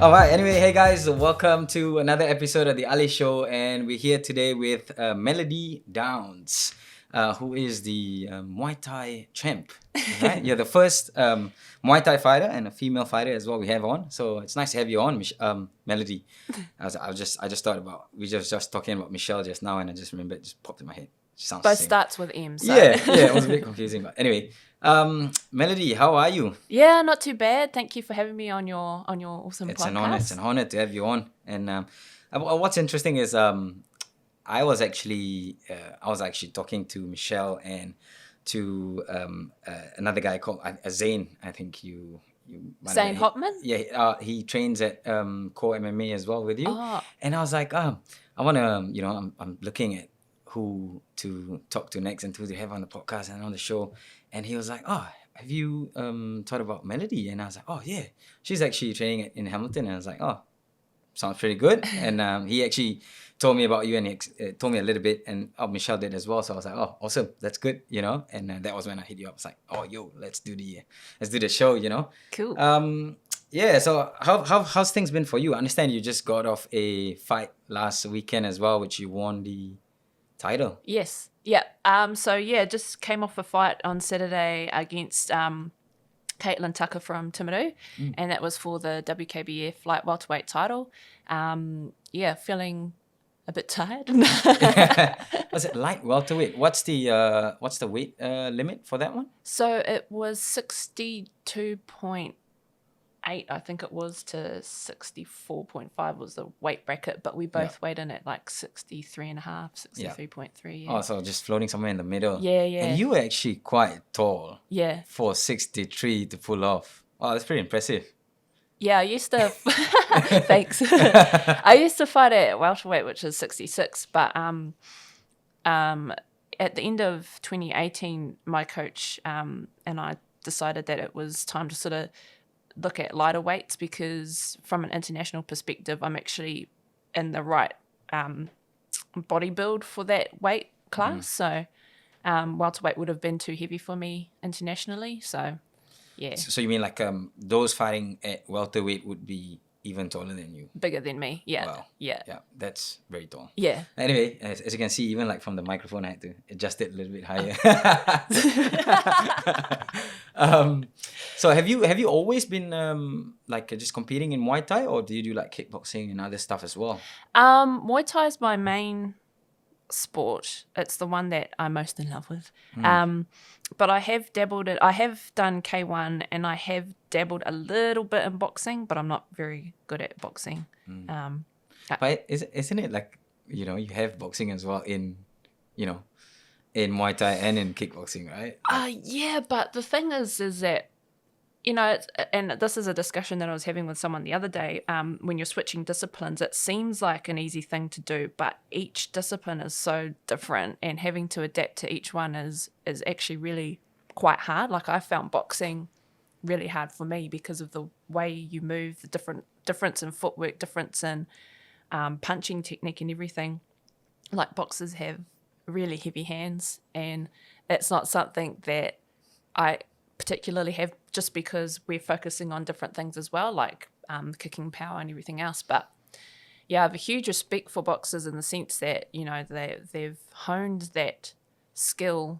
All right. Anyway, hey guys, welcome to another episode of the Ali Show, and we're here today with Melody Downs, who is the Muay Thai champ. Right? You're the first Muay Thai fighter and a female fighter as well. We have on, so it's nice to have you on, Melody. I just thought about we just talking about Michelle just now, and I just remembered, it just popped in my head. She sounds Both the same. starts with M. So. Yeah, it was a bit confusing, but anyway, Melody, how are you? Yeah, not too bad. Thank you for having me on your awesome podcast. It's an honor to have you on. And what's interesting is I was actually talking to Michelle and to another guy called Zane. I think you Zane Hopman? Yeah, he trains at Core MMA as well with you. Oh. And I was like, I want to, I'm looking at who to talk to next and who to have on the podcast and on the show. And he was like, have you thought about Melody? And I was like, oh yeah, she's actually training in Hamilton. And I was like, oh, sounds pretty good. And he actually told me about you, and he told me a little bit, and Michelle did as well. So I was like, oh, awesome, that's good, And that was when I hit you up. I was like, oh, yo, let's do the show, Cool. Yeah. So how's things been for you? I understand you just got off a fight last weekend as well, which you won the title. Yes. Yeah. Just came off a fight on Saturday against Caitlin Tucker from Timaru, and that was for the WKBF light welterweight title. Feeling a bit tired. Was it light welterweight? What's the weight limit for that one? So it was 62.8, I think it was, to 64.5 was the weight bracket, but we both weighed in at like 63.5, 63.3. Yeah. Oh, so just floating somewhere in the middle. Yeah. And you were actually quite tall. Yeah. For 63 to pull off. Wow, that's pretty impressive. Yeah, I used to. Thanks. I used to fight at welterweight, which is 66, but at the end of 2018, my coach and I decided that it was time to sort of look at lighter weights, because from an international perspective, I'm actually in the right body build for that weight class. So welterweight would have been too heavy for me internationally. So yeah. So you mean like those fighting at welterweight would be even taller than you? Bigger than me. Yeah. Wow. Yeah. Yeah, that's very tall. Yeah. Anyway, as you can see, even like from the microphone, I had to adjust it a little bit higher. So have you always been just competing in Muay Thai, or do you do like kickboxing and other stuff as well? Muay Thai is my main sport. It's the one that I'm most in love with. But I have dabbled it. I have done K1, and I have dabbled a little bit in boxing, but I'm not very good at boxing. But isn't it like, you have boxing as well in Muay Thai and in kickboxing, right? Yeah, but the thing is that, and this is a discussion that I was having with someone the other day, when you're switching disciplines, it seems like an easy thing to do, but each discipline is so different, and having to adapt to each one is actually really quite hard. Like, I found boxing really hard for me because of the way you move, the difference in footwork, difference in punching technique and everything. Like, boxers have really heavy hands, and it's not something that I particularly have, just because we're focusing on different things as well, like kicking power and everything else. But yeah, I have a huge respect for boxers in the sense that, they've honed that skill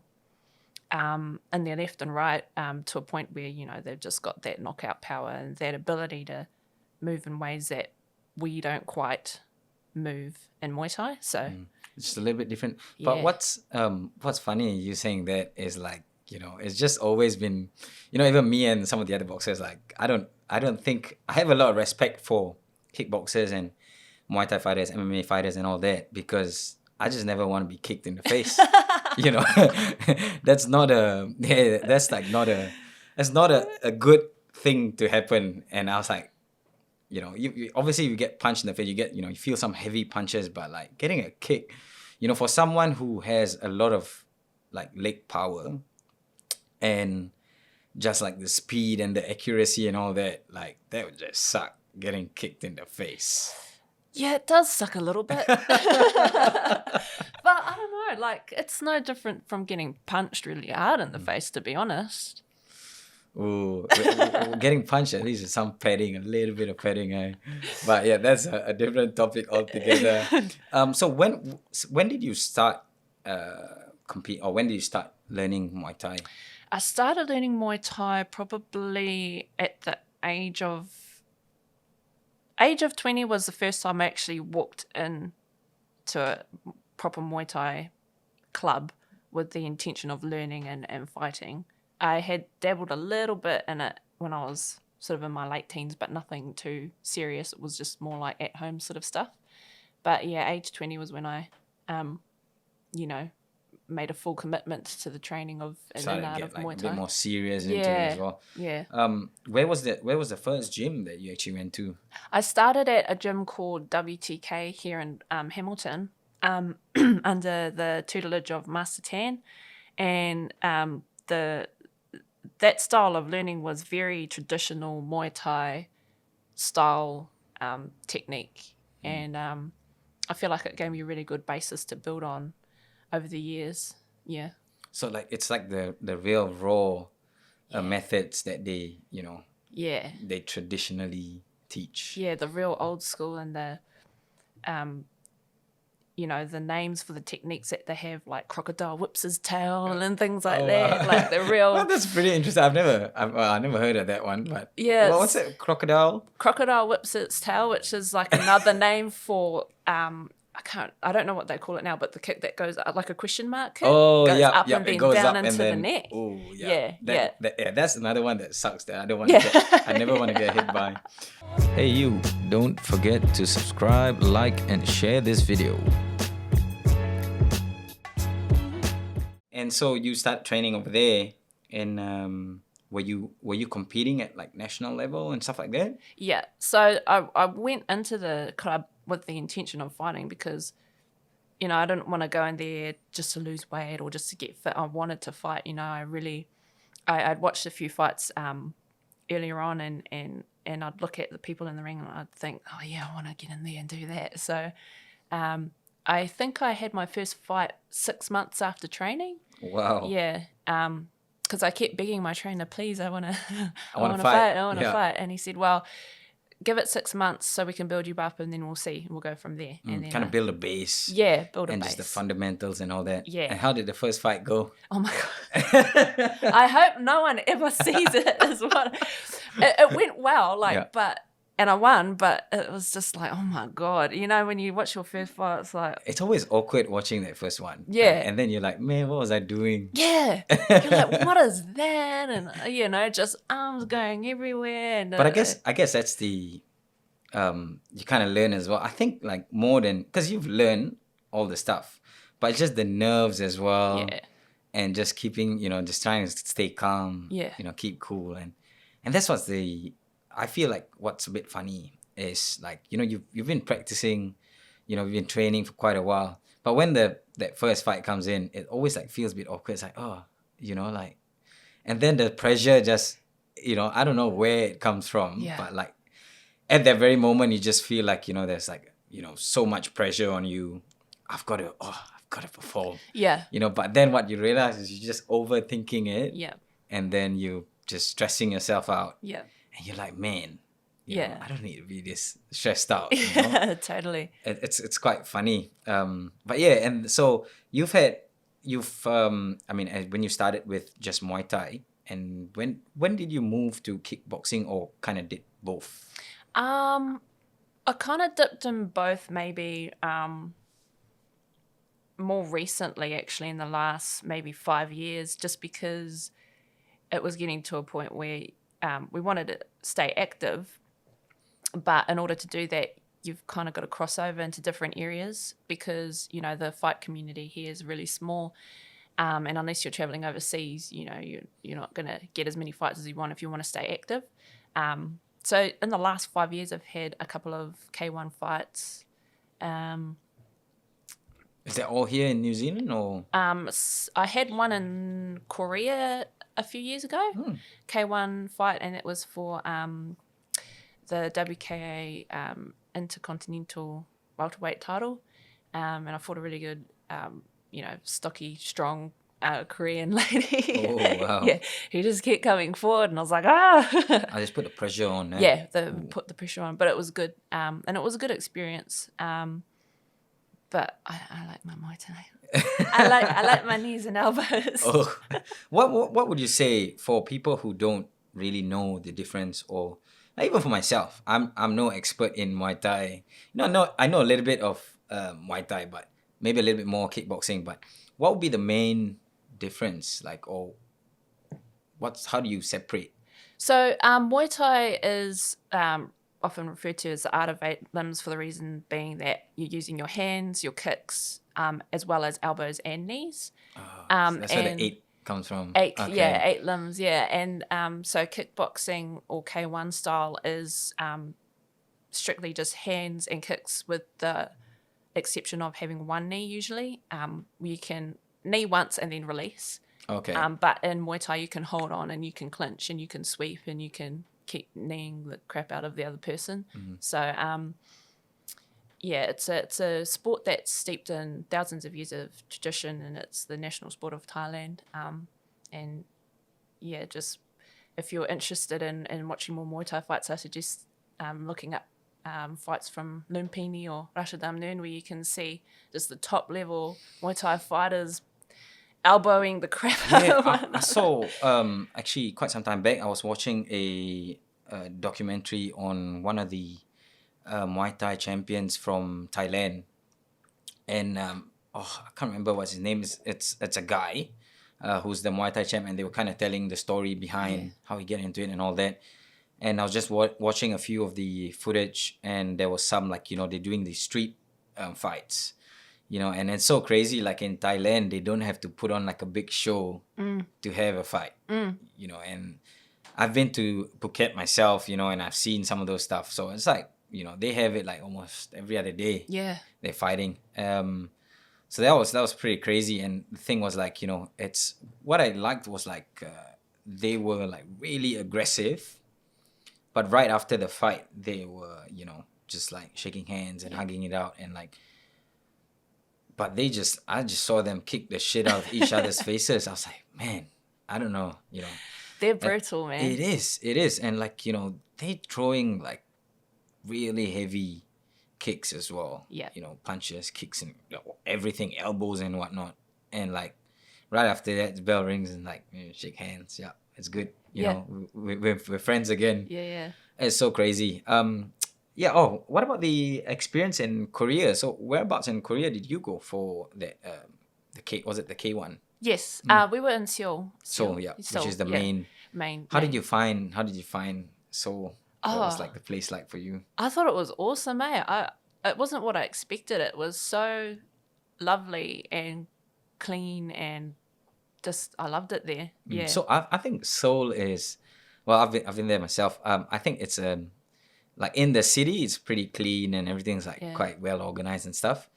in their left and right to a point where, they've just got that knockout power and that ability to move in ways that we don't quite move in Muay Thai. So it's just a little bit different. But what's funny you saying that is like, it's just always been, even me and some of the other boxers, like, I don't think, I have a lot of respect for kickboxers and Muay Thai fighters, MMA fighters and all that, because I just never want to be kicked in the face. That's not a good thing to happen. And I was like, you obviously you get punched in the face, you get, you feel some heavy punches, but like getting a kick, for someone who has a lot of like leg power, and just like the speed and the accuracy and all that, like that would just suck, getting kicked in the face. Yeah, it does suck a little bit. But I don't know, like, it's no different from getting punched really hard in the face, to be honest. Ooh, getting punched at least is some padding, a little bit of padding, eh? But yeah, that's a different topic altogether. So when did you start compete, or when did you start learning Muay Thai? I started learning Muay Thai probably at the age of 20 was the first time I actually walked in to a proper Muay Thai club with the intention of learning and fighting. I had dabbled a little bit in it when I was sort of in my late teens, but nothing too serious. It was just more like at home sort of stuff. But yeah, age 20 was when I, you know, made a full commitment to the training of and Started to art get of like Muay a Thai. bit more serious into it as well. Yeah. Where was the first gym that you actually went to? I started at a gym called WTK here in Hamilton, under the tutelage of Master Tan, and that style of learning was very traditional Muay Thai style technique, and I feel like it gave me a really good basis to build on over the years. Yeah. So like it's like the real raw methods that they Yeah. they traditionally teach. Yeah, the real old school and the the names for the techniques that they have, like crocodile whips his tail and things like that. Like the real. Well, that's pretty interesting. I never heard of that one. But Yeah, well, what's it? Crocodile? Crocodile whips its tail, which is like another name for I don't know what they call it now, but the kick that goes up, like a question mark kick, Oh, goes yeah, up yeah. and then It goes down up into and the then neck. oh yeah, Yeah. that's another one that sucks. That I don't want Yeah. to I never want to get hit by. Hey, you! Don't forget to subscribe, like, and share this video. And so you start training over there, and were you competing at like national level and stuff like that? Yeah. So I went into the club with the intention of fighting because, I didn't want to go in there just to lose weight or just to get fit. I wanted to fight. I'd watched a few fights earlier on, and I'd look at the people in the ring and I'd think, oh yeah, I want to get in there and do that. So I think I had my first fight 6 months after training. Wow. Yeah. Because I kept begging my trainer, please, I want to fight. I want to fight. And he said, well, give it 6 months so we can build you up and then we'll see. We'll go from there. And then Kind of build a base. Yeah, build a and base. just the fundamentals and all that. Yeah. And how did the first fight go? Oh my God. I hope no one ever sees it as what it went well, and I won, but it was just like, oh my God. When you watch your first fight, it's like, it's always awkward watching that first one. Yeah. And then you're like, man, what was I doing? yeah. You're like, what is that? And just arms going everywhere. And But I guess that's the you kind of learn as well. I think like more than because you've learned all the stuff, but it's just the nerves as well. Yeah. And just keeping, just trying to stay calm. Yeah. Keep cool and that's I feel like what's a bit funny is like, you've been practicing, you've been training for quite a while. But when that first fight comes in, it always like feels a bit awkward. It's like, oh, like, and then the pressure just, I don't know where it comes from, Yeah. but like at that very moment, you just feel like, there's like, so much pressure on you. I've got to perform. Yeah. But then what you realize is you're just overthinking it. Yeah. And then you just stressing yourself out. Yeah. And you're like, man, Yeah. I don't need to be this stressed out. Yeah, totally. It's quite funny. But yeah, and so when you started with just Muay Thai, and when did you move to kickboxing or kind of did both? I kind of dipped in both maybe more recently, actually, in the last maybe 5 years, just because it was getting to a point where we wanted to stay active, but in order to do that, you've kind of got to cross over into different areas because, the fight community here is really small. And unless you're traveling overseas, you're not going to get as many fights as you want if you want to stay active. So in the last 5 years, I've had a couple of K1 fights. Is that all here in New Zealand or? I had one in Korea a few years ago, K1 fight, and it was for the WKA Intercontinental Welterweight title. And I fought a really good, stocky, strong Korean lady. Oh, wow. Yeah, he just kept coming forward, and I was like, ah. I just put the pressure on. Yeah, put the pressure on, but it was good. And it was a good experience. But I like my Muay Thai. I like my knees and elbows. Oh, what would you say for people who don't really know the difference, or even for myself? I'm no expert in Muay Thai. I know a little bit of Muay Thai, but maybe a little bit more kickboxing. But what would be the main difference, like, or how do you separate? So Muay Thai is often referred to as the art of 8 limbs for the reason being that you're using your hands, your kicks, as well as elbows and knees. That's where the 8 comes from. 8, Okay. yeah, 8 limbs, yeah. And so kickboxing or K1 style is strictly just hands and kicks, with the exception of having one knee usually. You can knee once and then release. Okay. But in Muay Thai, you can hold on and you can clinch and you can sweep and you can keep kneeing the crap out of the other person. Mm-hmm. So, yeah, it's a sport that's steeped in thousands of years of tradition, and it's the national sport of Thailand. And yeah, just if you're interested in watching more Muay Thai fights, I suggest looking up fights from Lumpini or Rashidam Noon, where you can see just the top level Muay Thai fighters elbowing the crap out of one. I saw actually quite some time back. I was watching a documentary on one of the Muay Thai champions from Thailand, and I can't remember what his name is. It's a guy who's the Muay Thai champ, and they were kind of telling the story behind how he get into it and all that. And I was just watching a few of the footage, and there was some, like, they're doing the street fights. And it's so crazy. Like in Thailand, they don't have to put on like a big show to have a fight. And I've been to Phuket myself, and I've seen some of those stuff. So it's like, they have it like almost every other day. Yeah. They're fighting. So that was pretty crazy. And the thing was like, it's what I liked was like they were like really aggressive, but right after the fight, they were, just like shaking hands and hugging it out, and like. But I just saw them kick the shit out of each other's faces. I was like, man, I don't know, They're brutal, man. It is. And like, they throwing like really heavy kicks as well. Yeah. Punches, kicks, and everything, elbows and whatnot. And like, right after that, the bell rings and like, shake hands. Yeah, it's good. You know, we're friends again. Yeah. It's so crazy. Yeah. Oh, what about the experience in Korea? So, whereabouts in Korea did you go for the K? Was it the K1? Yes. We were in Seoul. Seoul, yeah, which is the main. How did you find Seoul? What was like the place like for you? I thought it was awesome, it wasn't what I expected. It was so lovely and clean, and just I loved it there. Yeah. So I think Seoul is, well, I've been there myself. I think it's like in the city, it's pretty clean and everything's like quite well organized and stuff.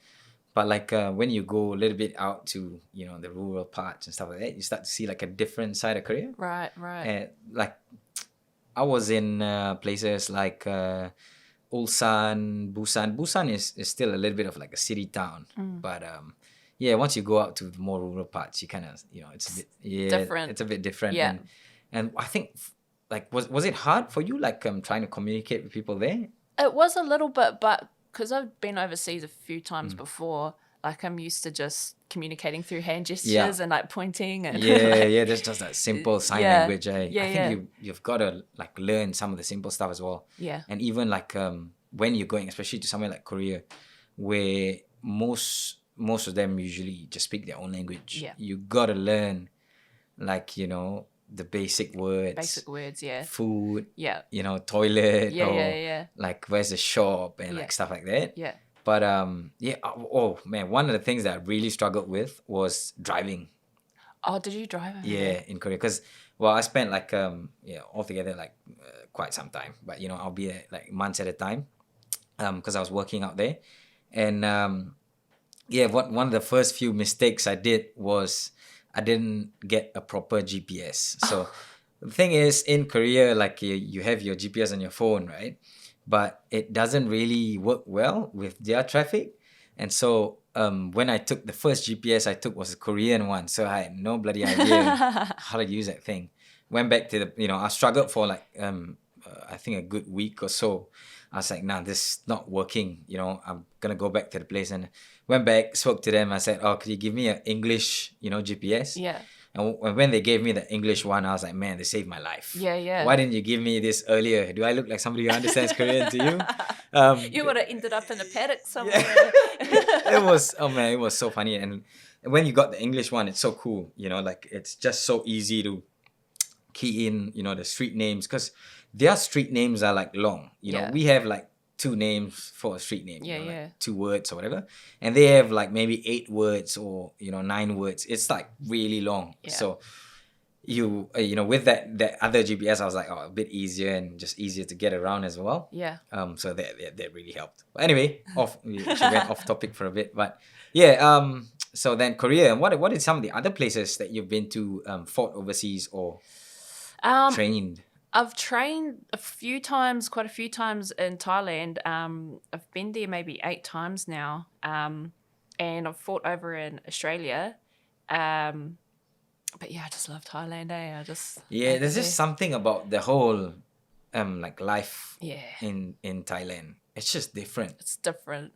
But like when you go a little bit out to the rural parts and stuff like that, you start to see like a different side of Korea. Right. Like I was in places like Ulsan, Busan. Busan is still a little bit of like a city town, but once you go out to the more rural parts, you kind of it's a bit different. It's a bit different. Yeah. And I think like was it hard for you, like trying to communicate with people there? It was a little bit, but because I've been overseas a few times before, like I'm used to just communicating through hand gestures and like pointing and there's just that simple sign language. I think you've got to like learn some of the simple stuff as well. Yeah. And even like when you're going, especially to somewhere like Korea, where most of them usually just speak their own language. Yeah. You got to learn like the basic words. Food. Yeah. Toilet. Yeah. Like where's the shop and like stuff like that. Yeah. But oh man, one of the things that I really struggled with was driving. Oh, did you drive? In Korea, because I spent like altogether like quite some time, but I'll be there like months at a time, because I was working out there, and one of the first few mistakes I did was I didn't get a proper GPS. So the thing is, in Korea, like you have your GPS on your phone, right? But it doesn't really work well with their traffic. And so when I took the first GPS I took was a Korean one, so I had no bloody idea how to use that thing. Went back to I struggled for like I think a good week or so. I was like, nah, this is not working. I'm gonna go back to the place, and went back, spoke to them. I said, oh, could you give me an English, GPS? Yeah. And when they gave me the English one, I was like, man, they saved my life. Yeah. Why didn't you give me this earlier? Do I look like somebody who understands Korean to you? You would have ended up in a paddock somewhere. It was, oh man, it was so funny. And when you got the English one, it's so cool. Like it's just so easy to key in, the street names, because their street names are like long. Yeah. We have like 2 names for a street name. Yeah, like 2 words or whatever, and they have like maybe 8 words or 9 words. It's like really long. Yeah. So you with that other GPS, I was like, oh, a bit easier and just easier to get around as well. Yeah. So that really helped. But anyway, we actually went off topic for a bit, but yeah. So then Korea, and what are some of the other places that you've been to, fought overseas or trained? I've trained quite a few times in Thailand. I've been there maybe 8 times now. And I've fought over in Australia. But yeah, I just love Thailand, eh? There's just something about the whole like life Yeah. in Thailand. It's just different. It's different.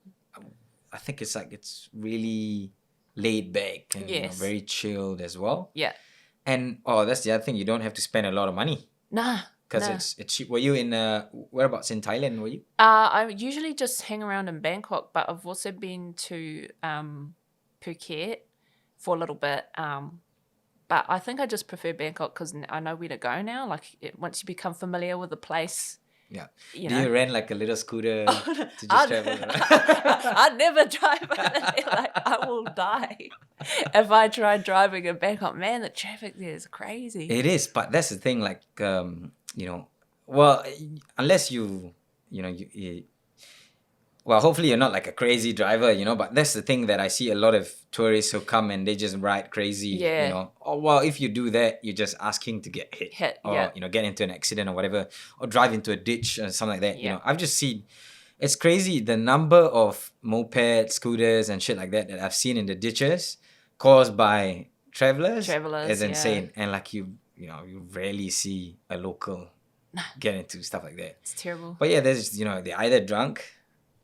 I think it's like it's really laid back and Yes. very chilled as well. Yeah. And that's the other thing, you don't have to spend a lot of money. Nah. Because it's cheap. Were you in whereabouts in Thailand? Were you? I usually just hang around in Bangkok, but I've also been to Phuket for a little bit. But I think I just prefer Bangkok because I know where to go now. Like once you become familiar with the place. Yeah. Do you rent like a little scooter to just travel around? I'd never drive. Like I will die if I try driving in Bangkok. Man, the traffic there is crazy. It is, but that's the thing. Like well, unless you well, hopefully you're not like a crazy driver, but that's the thing that I see a lot of tourists who come and they just ride crazy, Yeah. Or well, if you do that, you're just asking to get hit or, yeah. get into an accident or whatever, or drive into a ditch or something like that. Yeah. I've just seen, it's crazy the number of mopeds, scooters and shit like that I've seen in the ditches caused by travelers is insane. And like you rarely see a local get into stuff like that. It's terrible. But yeah, there's they're either drunk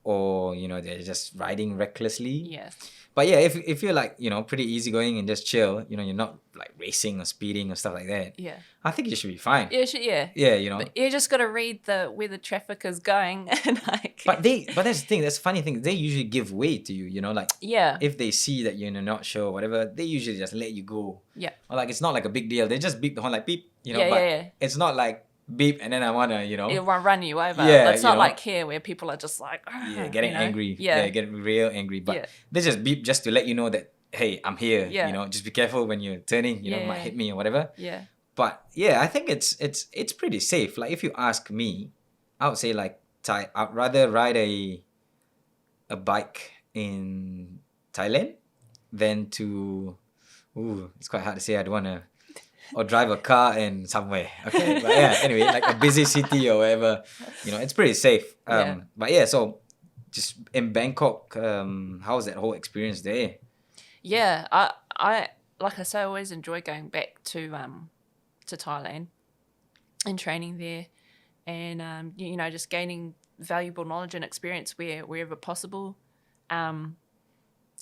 or they're just riding recklessly. Yes. But yeah, if you're like pretty easygoing and just chill, you're not like racing or speeding or stuff like that. Yeah. I think you should be fine. Yeah. Yeah, But you just got to read where the traffic is going and like. But that's the thing. That's the funny thing. They usually give way to you. Like Yeah. if they see that you're not sure or whatever, they usually just let you go. Yeah. Or like it's not like a big deal. They just beep the horn like beep. But Yeah. it's not like beep and then I wanna It'll run you over. Yeah, It's not like here where people are just like, getting angry. Yeah. Getting real angry. But Yeah. they just beep just to let you know that, hey, I'm here. Yeah. Just be careful when you're turning. You might hit me or whatever. Yeah. But yeah, I think it's pretty safe. Like if you ask me, I would say like I'd rather ride a bike in Thailand than to. It's quite hard to say. I don't wanna. Or drive a car in somewhere. Okay. But yeah, anyway, like a busy city or whatever, it's pretty safe. Yeah. But yeah, so just in Bangkok, how's that whole experience there? Yeah. I like I say, I always enjoy going back to Thailand and training there, and just gaining valuable knowledge and experience wherever possible.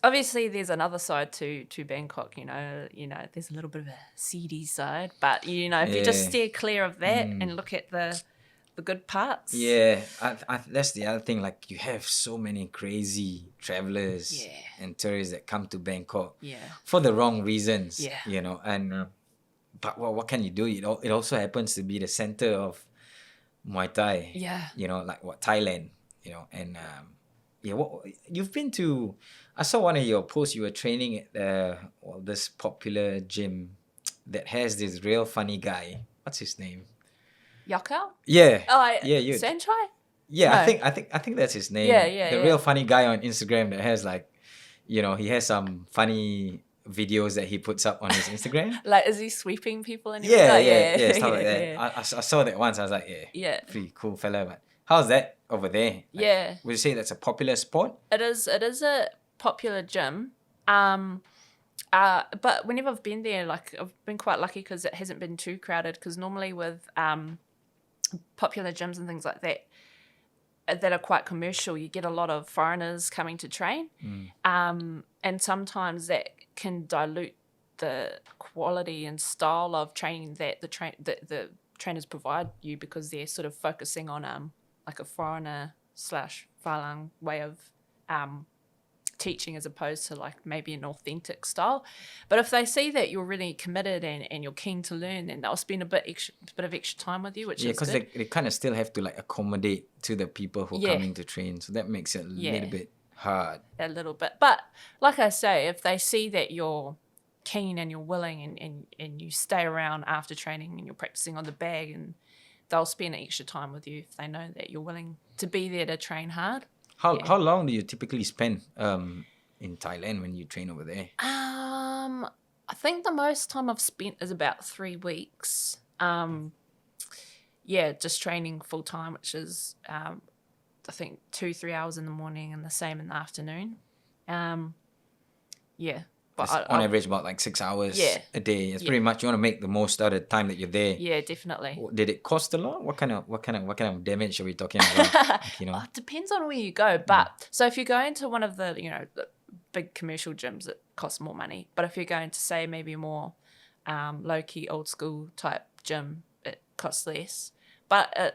Obviously, there's another side to Bangkok. There's a little bit of a seedy side, but if you just steer clear of that and look at the good parts. Yeah, I that's the other thing. Like you have so many crazy travelers and tourists that come to Bangkok for the wrong reasons. Yeah. And but what can you do? It also happens to be the center of Muay Thai. Yeah. Like Thailand. And what you've been to. I saw one of your posts. You were training at this popular gym that has this real funny guy. What's his name? Yakao? Yeah. Oh, you. Sanchai? Yeah, No. I think that's his name. Yeah. The real funny guy on Instagram that has like, he has some funny videos that he puts up on his Instagram. Like, is he sweeping people anyway? Yeah, stuff like that. Yeah. I saw that once. I was like, Yeah. pretty cool fella. But how's that over there? Like, Yeah. would you say that's a popular sport? It is a popular gym. But whenever I've been there, like I've been quite lucky because it hasn't been too crowded. Because normally with popular gyms and things like that are quite commercial, you get a lot of foreigners coming to train, and sometimes that can dilute the quality and style of training that the trainers provide you, because they're sort of focusing on like a foreigner / Falang way of teaching, as opposed to like maybe an authentic style. But if they see that you're really committed and you're keen to learn, then they'll spend a bit of extra time with you, which is because good. they kind of still have to like accommodate to the people who are coming to train, so that makes it a little bit hard. A little bit. But like I say, if they see that you're keen and you're willing and you stay around after training and you're practicing on the bag, and they'll spend extra time with you if they know that you're willing to be there to train hard. How long do you typically spend in Thailand when you train over there? I think the most time I've spent is about 3 weeks. Just training full time, which is I think 2-3 hours in the morning and the same in the afternoon. But on average about like 6 hours a day. It's pretty much, you want to make the most out of the time that you're there. Yeah, definitely. Did it cost a lot? What kind of damage are we talking about? It depends on where you go. But so if you're going to one of the the big commercial gyms, it costs more money. But if you're going to, say, maybe more low key old school type gym, it costs less. But I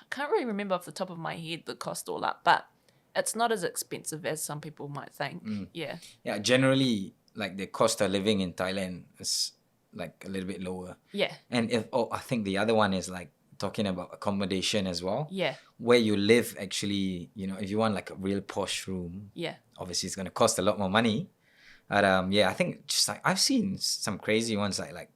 can't really remember off the top of my head the cost all up. But it's not as expensive as some people might think. Yeah. Generally, like the cost of living in Thailand is like a little bit lower. Yeah. And I think the other one is like talking about accommodation as well. Yeah. Where you live, actually, if you want like a real posh room, obviously it's going to cost a lot more money. But I think just like I've seen some crazy ones like I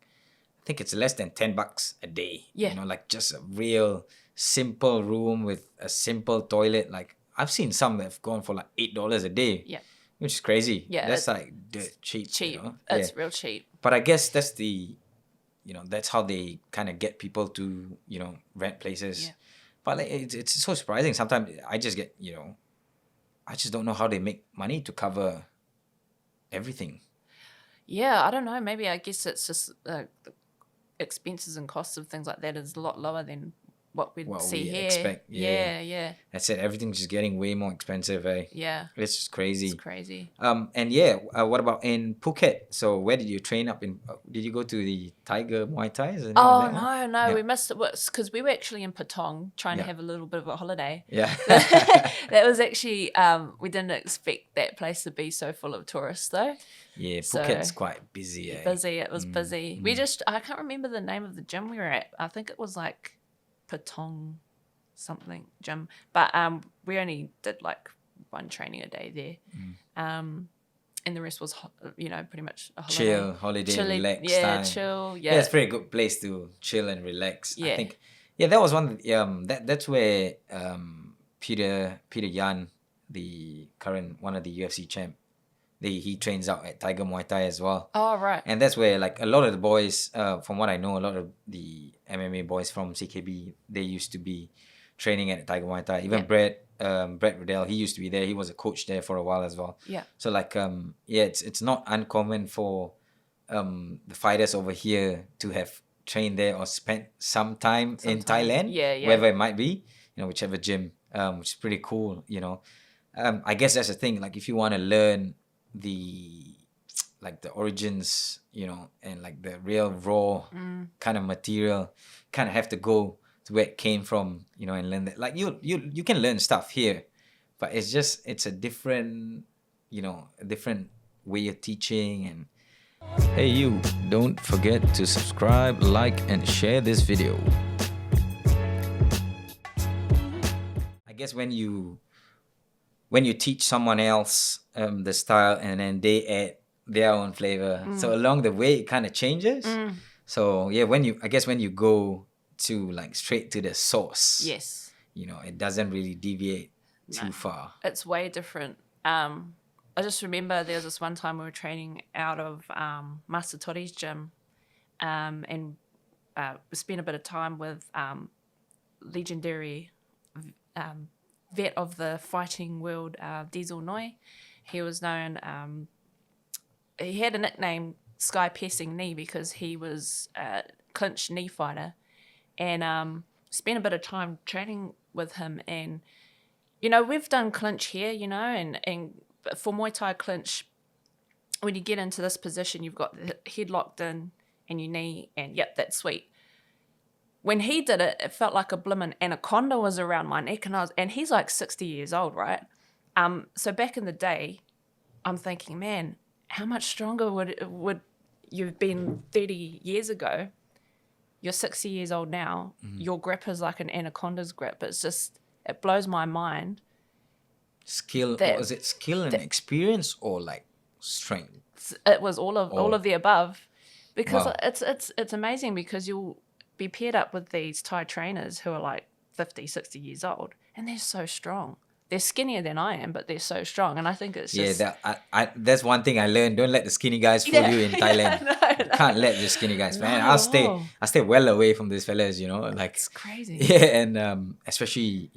think it's less than $10 a day. Yeah. Like just a real simple room with a simple toilet. Like I've seen some that have gone for like $8 a day. Yeah. Which is crazy. Yeah. That's like dirt cheap. Cheap. It's real cheap. But I guess that's that's how they kind of get people to, rent places. Yeah. But like, it's so surprising. Sometimes I just get, I just don't know how they make money to cover everything. Yeah, I don't know. Maybe I guess it's just the expenses and costs of things like that is a lot lower than what we'd see here. Expect. Yeah. That's it. Everything's just getting way more expensive, eh? Yeah. It's just crazy. It's crazy. What about in Phuket? So where did you train up in? Did you go to the Tiger Muay Thai? No. We missed it because we were actually in Patong trying to have a little bit of a holiday. Yeah. That was actually, we didn't expect that place to be so full of tourists though. Yeah, Phuket's quite busy, eh? It was busy. I can't remember the name of the gym we were at. I think it was like Patong something gym, but we only did like one training a day there, and the rest was pretty much a holiday. Relax time. Chill. Yeah, it's a pretty good place to chill and relax. I think that was one. That's where Peter Yan, the current one of the UFC champ, he trains out at Tiger Muay Thai as well. Oh, right. And that's where like a lot of the boys, from what I know, a lot of the MMA boys from CKB, they used to be training at Tiger Muay Thai. Even Brett Riddell, he used to be there. He was a coach there for a while as well. Yeah. So like it's not uncommon for the fighters over here to have trained there or spent some time in Thailand. Wherever it might be, whichever gym, which is pretty cool. I guess that's the thing. Like if you want to learn the origins, and like the real raw kind of material, kind of have to go to where it came from, and learn that. Like you can learn stuff here, but it's a different, a different way of teaching. And hey, you, don't forget to subscribe, like, and share this video. I guess when you teach someone else the style, and then they add their own flavor, so along the way it kind of changes. So when you go to like straight to the source, yes, it doesn't really deviate too far. It's way different. I just remember there was this one time we were training out of Master Tori's gym, and we spent a bit of time with legendary vet of the fighting world, Diesel Noi. he was known. He had a nickname, Sky Piercing Knee, because he was a clinch knee fighter, and spent a bit of time training with him. And we've done clinch here, and for Muay Thai clinch, when you get into this position, you've got the head locked in and your knee, and yep, that's sweet. When he did it, it felt like a blimmin' anaconda was around my neck, and he's like 60 years old, right? So back in the day, I'm thinking, man, how much stronger would you've been 30 years ago? You're 60 years old now. Mm-hmm. Your grip is like an anaconda's grip. It blows my mind. Skill, was it skill and experience or like strength? It was all of the above, because it's amazing, because you'll be paired up with these Thai trainers who are like 50, 60 years old, and they're so strong. They're skinnier than I am, but they're so strong. And I think it's just... Yeah, that's one thing I learned. Don't let the skinny guys fool you in Thailand. No. Can't let the skinny guys, man. I'll stay well away from these fellas, like... It's crazy. Yeah, and especially,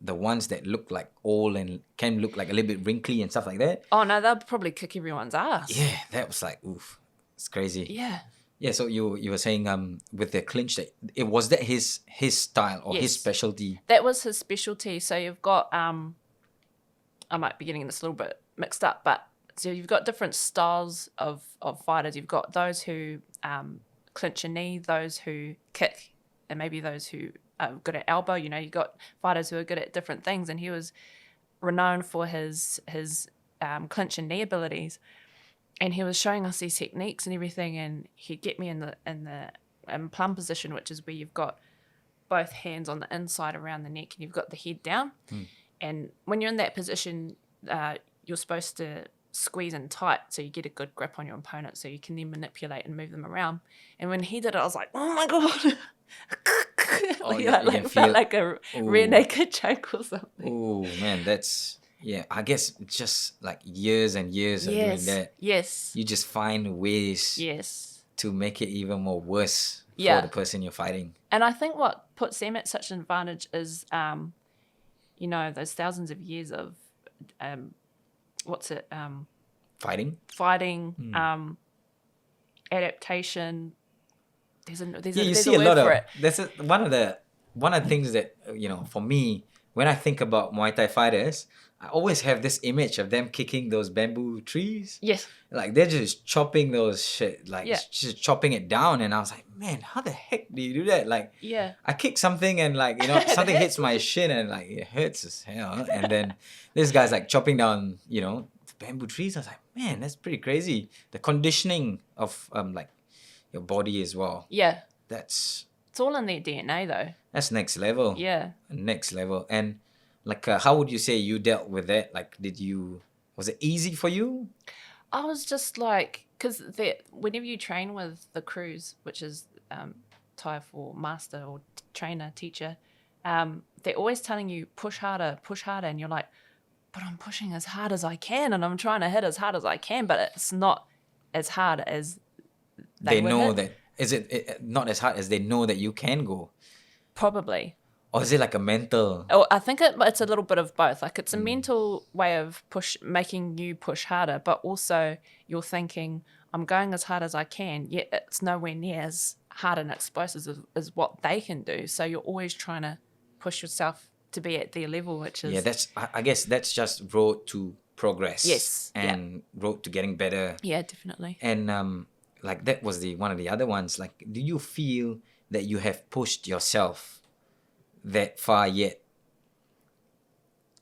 the ones that look like old and can look like a little bit wrinkly and stuff like that. Oh, no, they'll probably kick everyone's ass. Yeah, that was like, oof. It's crazy. Yeah. Yeah, so you were saying with the clinch, that was that his style or his specialty? That was his specialty. So you've got I might be getting this a little bit mixed up, but so you've got different styles of fighters. You've got those who clinch a knee, those who kick, and maybe those who are good at elbow. You've got fighters who are good at different things, and he was renowned for his clinch and knee abilities. And he was showing us these techniques and everything, and he'd get me in the plum position, which is where you've got both hands on the inside around the neck and you've got the head down. And when you're in that position, you're supposed to squeeze in tight so you get a good grip on your opponent, so you can then manipulate and move them around. And when he did it, I was like, oh my god. Felt like a rear naked choke or something. Oh man, that's... Yeah, I guess just like years and years of doing that. Yes. You just find ways to make it even more worse for the person you're fighting. And I think what puts them at such an advantage is, those thousands of years of, fighting, adaptation. There's a lot of it. That's one of the things that, for me, when I think about Muay Thai fighters, I always have this image of them kicking those bamboo trees. Yes. Like they're just chopping those shit, just chopping it down. And I was like, man, how the heck do you do that? Like, I kick something and something hits my shin and it hurts as hell. And then this guy's like chopping down, bamboo trees. I was like, man, that's pretty crazy. The conditioning of your body as well. Yeah. It's all in their DNA though. That's next level. Yeah. Next level. And how would you say you dealt with that? Was it easy for you? I was just like, because whenever you train with the crews, which is Thai for master or trainer, teacher, they're always telling you push harder, and you're like, but I'm pushing as hard as I can and I'm trying to hit as hard as I can, but it's not as hard as they know hit. That. Is it not as hard as they know that you can go? Probably. Or is it like a mental? Oh, I think it's a little bit of both. Like it's a mental way of making you push harder, but also you're thinking, I'm going as hard as I can, yet it's nowhere near as hard and explosive as what they can do. So you're always trying to push yourself to be at their level, which is... I guess that's just road to progress. Yes. And road to getting better. Yeah, definitely. And that was one of the other ones. Like, do you feel that you have pushed yourself that far yet?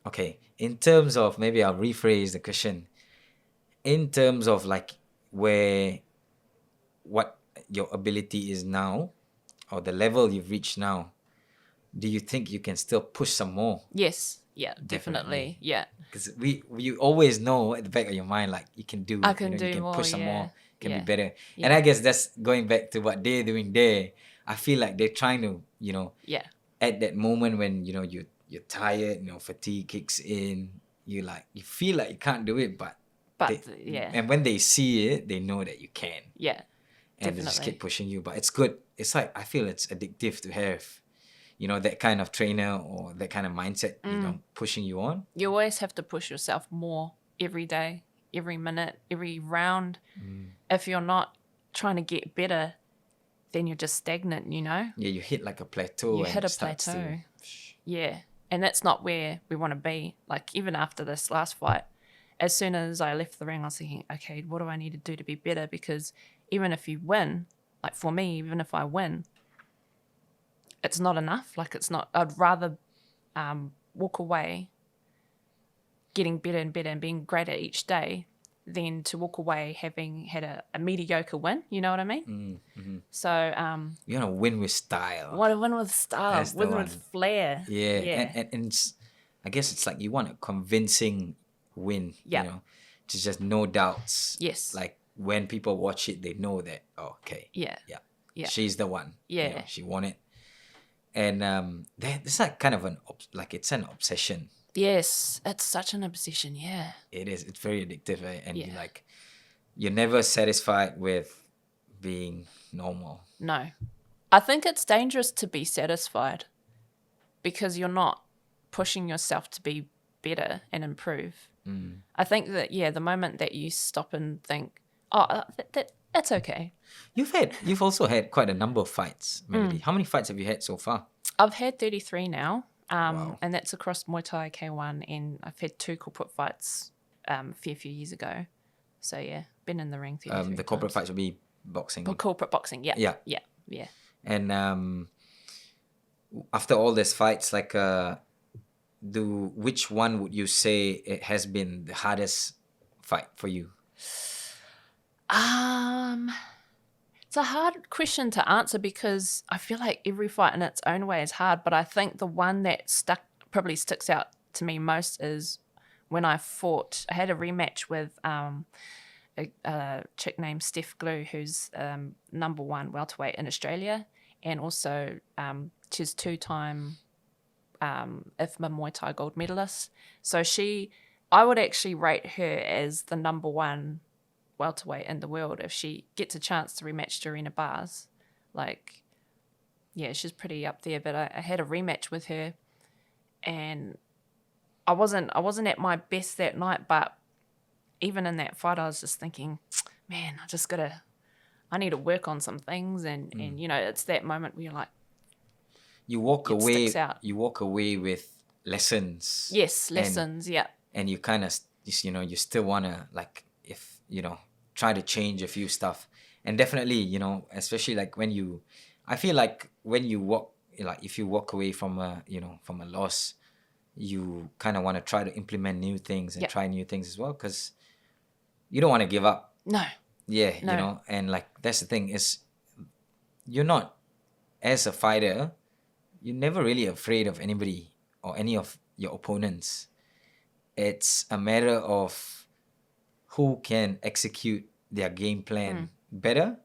Okay, in terms of, maybe I'll rephrase the question. In terms of what your ability is now, or the level you've reached now, do you think you can still push some more? Yes. Yeah, definitely. Yeah. Because we always know at the back of your mind, you can do. I can do you can more. Push some more. Can be better. Yeah. And I guess that's going back to what they're doing there. I feel like they're trying to, at that moment when you're tired, fatigue kicks in, you feel like you can't do it, but and when they see it, they know that you can. Yeah. And they just keep pushing you. But it's good. It's I feel it's addictive to have, that kind of trainer or that kind of mindset, pushing you on. You always have to push yourself more every day, every minute, every round. Mm. If you're not trying to get better, then you're just stagnant, you know? Yeah, you hit like a plateau You and hit it a starts plateau. to... Yeah. And that's not where we want to be. Like, even after this last fight, as soon as I left the ring, I was thinking, okay, what do I need to do to be better? Because even if you win, like for me, even if I win, it's not enough. Like, it's not, I'd rather walk away getting better and better and being greater each day than to walk away having had a mediocre win. You know what I mean? Mm-hmm. So, You want to win with style. want to win with style, That's the win one. with flair. Yeah, Yeah. and I guess it's like you want a convincing win, Yeah. you know, to just no doubts. Yes. Like when people watch it, they know that, oh, okay, Yeah. Yeah. she's the one. Yeah. You know, she won it. And it's like kind of it's an obsession. Yes. It's such an obsession. Yeah. It is. It's very addictive, eh? And Yeah. you're never satisfied with being normal. No. I think it's dangerous to be satisfied because you're not pushing yourself to be better and improve. Mm. I think that, the moment that you stop and think, oh, that's okay. You've also had quite a number of fights, Melody. How many fights have you had so far? I've had 33 now, Wow. and that's across Muay Thai, K1, and I've had 2 corporate fights a fair few years ago. So, yeah, been in the ring 33 The corporate times. fights will be boxing. Corporate boxing, yeah. Yeah. Yeah, yeah. And after all these fights, which one would you say it has been the hardest fight for you? It's a hard question to answer because I feel like every fight in its own way is hard, but I think the one that probably sticks out to me most is when I had a rematch with a chick named Steph Glue, who's number 1 welterweight in Australia, and also she's 2-time IFMA Muay Thai gold medalist. So I would actually rate her as the number 1 welterweight in the world if she gets a chance to rematch Dorena Bars. Like, yeah, she's pretty up there. But I had a rematch with her, and I wasn't at my best that night. But even in that fight, I was just thinking, man, I need to work on some things, and you know, it's that moment where you're like, You walk it away. sticks out. You walk away with lessons. Yes, lessons. Yeah. And you kind of, you still wanna try to change a few stuff. And definitely, especially like I feel like when you if you walk away from a loss, you kind of want to try to implement new things and try new things as well, because you don't want to give up. No. Yeah, No. and like that's the thing is, you're not, as a fighter, you're never really afraid of anybody or any of your opponents. It's a matter of who can execute their game plan better,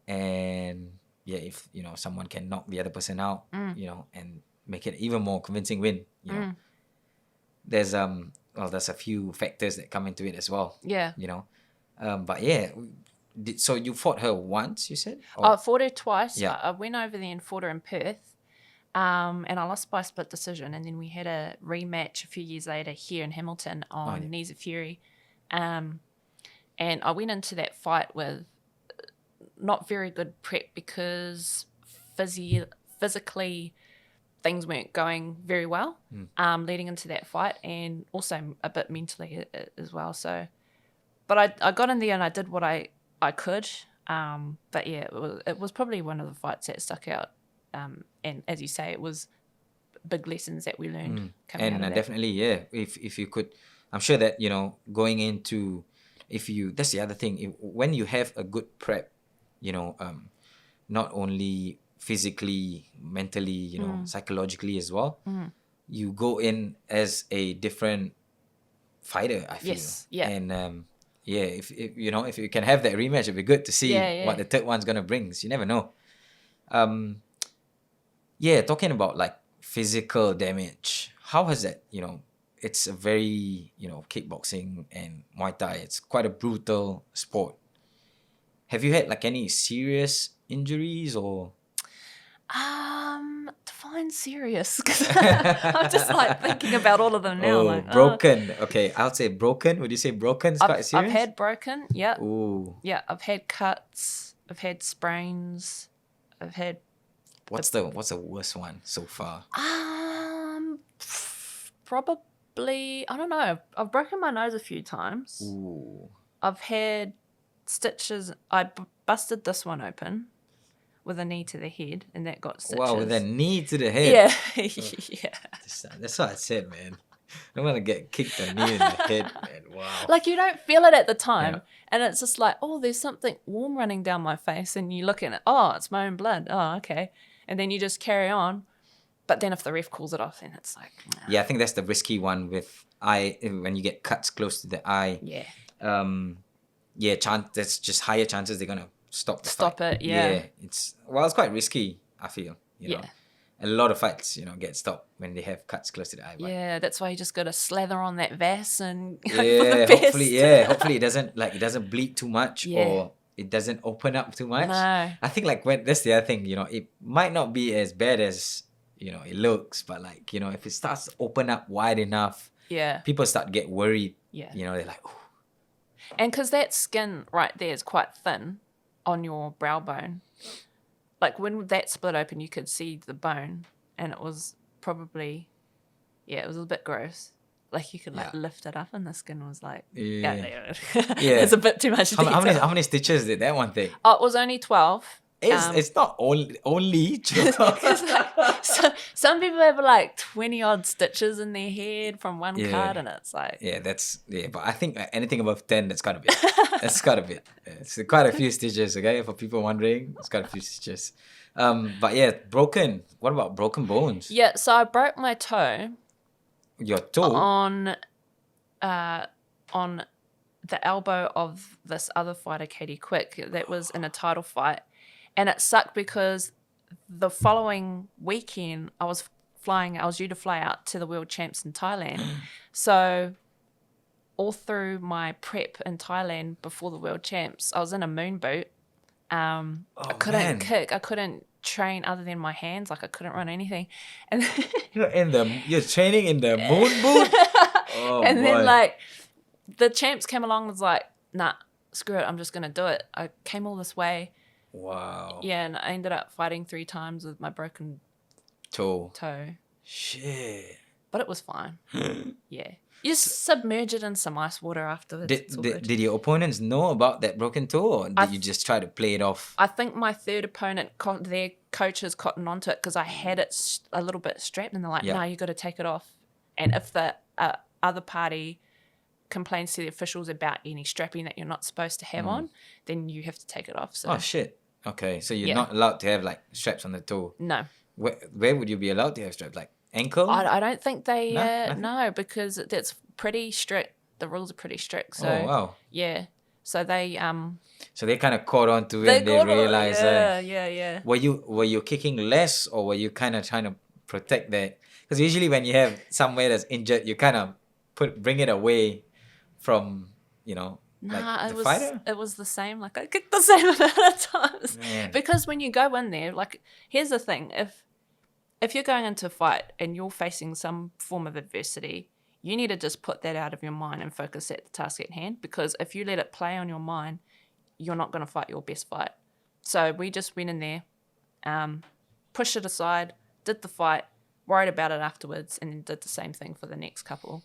and if someone can knock the other person out, and make it even more convincing win. There's there's a few factors that come into it as well. Yeah. But yeah, so you fought her once, you said? I fought her twice. Yeah. I went over there and fought her in Perth, and I lost by a split decision. And then we had a rematch a few years later here in Hamilton on Knees of Fury. And I went into that fight with not very good prep because physically things weren't going very well leading into that fight, and also a bit mentally as well. So, but I got in there and I did what I could. But yeah, it was probably one of the fights that stuck out. And as you say, it was big lessons that we learned coming out of that. Definitely, yeah. If you could, I'm sure that going into, that's the other thing. When you have a good prep, not only physically, mentally, psychologically as well, you go in as a different fighter, I feel. Yes, yeah. And if you can have that rematch, it'd be good to see what the third one's gonna bring. So you never know. Talking about like physical damage, how has that, it's a very, kickboxing and Muay Thai, it's quite a brutal sport. Have you had like any serious injuries or? Define serious. 'Cause I'm just like thinking about all of them now. Oh, like, broken. Okay, I would say broken. Would you say broken is quite I've serious? had broken. Yep. Ooh. Yeah. I've had cuts. I've had sprains. I've had What's the worst one so far? probably, I don't know. I've broken my nose a few times. Ooh. I've had stitches. I busted this one open with a knee to the head, and that got stitches. Wow, with a knee to the head. Yeah, yeah. That's what I said, man. I don't want to get kicked a knee in the head, man. Wow. Like you don't feel it at the time, Yeah. and it's just like, oh, there's something warm running down my face, and you look at it, oh, it's my own blood. Oh, okay, and then you just carry on. But then if the ref calls it off, then it's like, nah. Yeah, I think that's the risky one with eye when you get cuts close to the eye. Yeah. There's just higher chances they're gonna stop the Stop fight. it, yeah. It's quite risky, I feel. You know. A lot of fights, get stopped when they have cuts close to the eye. Yeah, that's why you just gotta slather on that Vass and hope for Yeah, the best. hopefully it doesn't bleed too much or it doesn't open up too much. No. I think that's the other thing, it might not be as bad as it looks, but if it starts to open up wide enough, Yeah. people start to get worried. Yeah. They're like, oh. And because that skin right there is quite thin on your brow bone, like when that split open, you could see the bone, and it was probably, it was a bit gross. Like you could lift it up, and the skin was like, it's a bit too much detail. How many stitches did that one take? Oh, it was only 12. It's not only Some people have like 20 odd stitches in their head from one cut, and it's like but I think anything above 10, that's gotta be it's quite a few stitches. Okay, for people wondering, it's got a few stitches. But yeah, broken. What about broken bones? Yeah, so I broke my toe Your toe. on the elbow of this other fighter, Katie Quick, that was in a title fight. And it sucked because the following weekend I was due to fly out to the World Champs in Thailand. So all through my prep in Thailand before the World Champs, I was in a moon boot. I couldn't kick. I couldn't train other than my hands. Like I couldn't run anything. And You're training in the moon boot? and then like the champs came along and was like, nah, screw it. I'm just going to do it. I came all this way. Wow. Yeah, and I ended up fighting 3 times with my broken toe. Shit. But it was fine. Yeah. You just submerge it in some ice water afterwards. Did your opponents know about that broken toe, or did you just try to play it off? I think my third opponent, their coaches cottoned onto it because I had it a little bit strapped, and they're like, no, you got to take it off. And if the other party complains to the officials about any strapping that you're not supposed to have on, then you have to take it off. So. Oh, shit. Okay, so you're not allowed to have like straps on the toe. No. Where would you be allowed to have straps? Like ankle? I don't think they No? because that's pretty strict. The rules are pretty strict. So wow. yeah. So they So they kind of caught on to it and they realized yeah. Were you kicking less, or were you kind of trying to protect that? Because usually when you have somewhere that's injured, you kind of bring it away from fighter? It was the same. Like I kicked the same amount of times. Man. Because when you go in there, like here's the thing: if you're going into a fight and you're facing some form of adversity, you need to just put that out of your mind and focus at the task at hand. Because if you let it play on your mind, you're not going to fight your best fight. So we just went in there, pushed it aside, did the fight, worried about it afterwards, and then did the same thing for the next couple.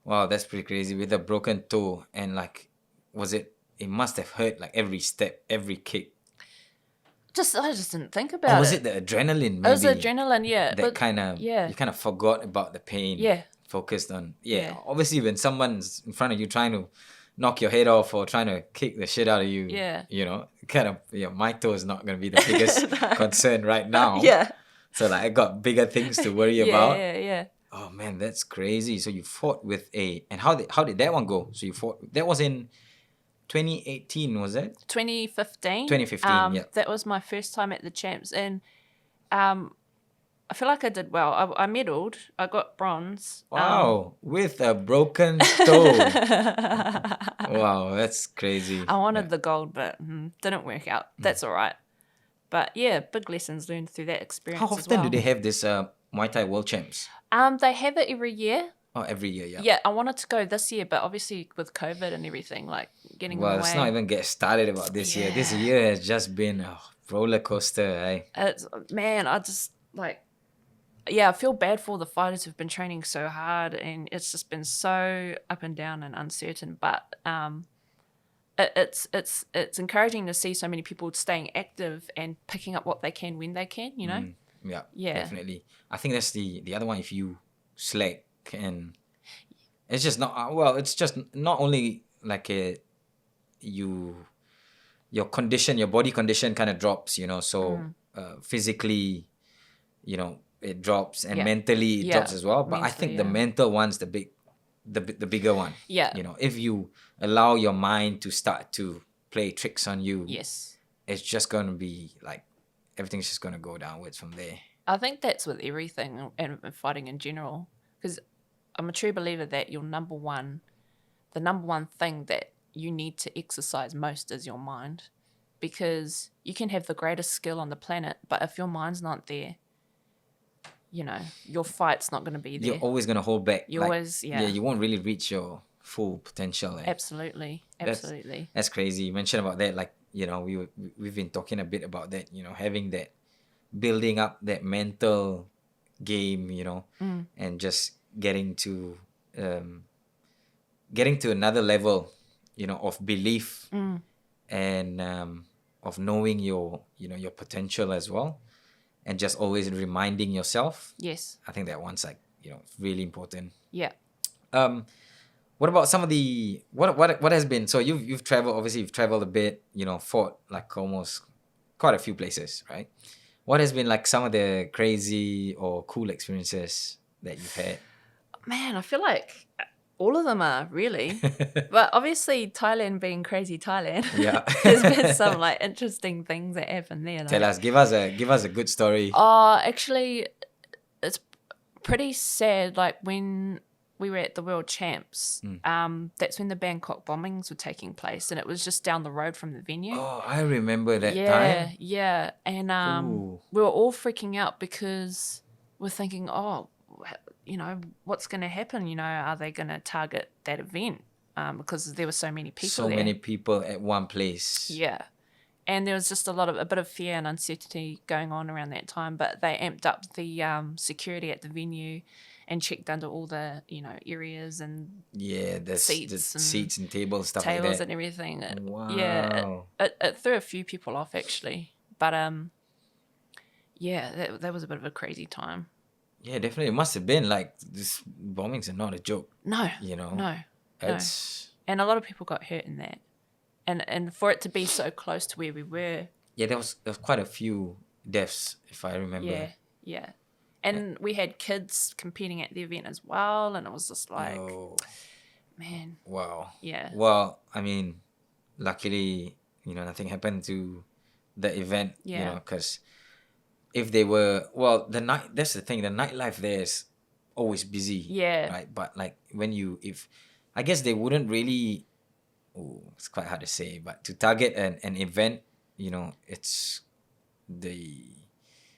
Wow, that's pretty crazy with a broken toe. And like, it must have hurt like every step, every kick. I just didn't think about it. Or was it the adrenaline? Maybe, it was adrenaline, yeah. That kind of, you kind of forgot about the pain. Yeah. Focused on, obviously when someone's in front of you trying to knock your head off or trying to kick the shit out of you, my toe is not going to be the biggest concern right now. Yeah. So like I got bigger things to worry about. Yeah. Oh man, that's crazy. So you fought with and how did that one go? So you fought, that was in 2018, was it? 2015. 2015, yeah. That was my first time at the champs, and I feel like I did well. I medalled. I got bronze. Wow, with a broken toe. Wow, that's crazy. I wanted the gold, but didn't work out. That's all right. But yeah, big lessons learned through that How experience as often well. do they have this Muay Thai World Champs? They have it every year. Oh, every year, yeah. Yeah, I wanted to go this year, but obviously with COVID and everything, like getting in Well, the let's way. not even get started about this year. This Yeah. year has just been a roller coaster, eh? Man, I just I feel bad for all the fighters who've been training so hard, and it's just been so up and down and uncertain. But it's encouraging to see so many people staying active and picking up what they can when they can. You know. Yeah, definitely. I think that's the other one. If you slack, and it's just not it's just not only like your condition, your body condition kind of drops, so physically, it drops, and Yeah. mentally it Yeah, drops as well. But I think the mental one's the bigger one. Yeah. If you allow your mind to start to play tricks on you, Yes. it's just going to be like everything's just going to go downwards from there. I think that's with everything and fighting in general, because I'm a true believer that the number one thing that you need to exercise most is your mind, because you can have the greatest skill on the planet, but if your mind's not there, your fight's not going to be there. You're always going to hold back. You always, you won't really reach your full potential. Absolutely. That's crazy. You mentioned about that, like, we've been talking a bit about that, having that, building up that mental game, and just getting to another level, of belief, and of knowing your potential as well, and just always reminding yourself. Yes. I think that one's like, really important. Yeah. What about some of the what has been, so you've traveled, obviously you've traveled a bit, fought like almost quite a few places, right? What has been like some of the crazy or cool experiences that you've had? Man, I feel like all of them are really, but obviously Thailand being crazy Thailand. Yeah. There's been some like interesting things that happen there. Tell us, give us a good story. Actually, it's pretty sad. Like when we were at the World Champs, that's when the Bangkok bombings were taking place, and it was just down the road from the venue. Oh, I remember that time. Yeah, and we were all freaking out because we're thinking, what's going to happen? Are they going to target that event? Because there were so many people So there. many people at one place. Yeah. And there was just a bit of fear and uncertainty going on around that time, but they amped up the security at the venue and checked under all the, areas and the seats and tables, stuff tables like that. and everything. Wow. Yeah, it threw a few people off actually, but that was a bit of a crazy time. Yeah, definitely. It must have been like, these bombings are not a joke. No. No. It's... And a lot of people got hurt in that. And for it to be so close to where we were. Yeah, there was quite a few deaths, if I remember. Yeah. And we had kids competing at the event as well, and it was just like, man. Wow. Yeah. Well, I mean, luckily, nothing happened to the event, because if they were, that's the thing, the nightlife there is always busy. Yeah. Right? But like I guess they wouldn't really, it's quite hard to say, but to target an event, it's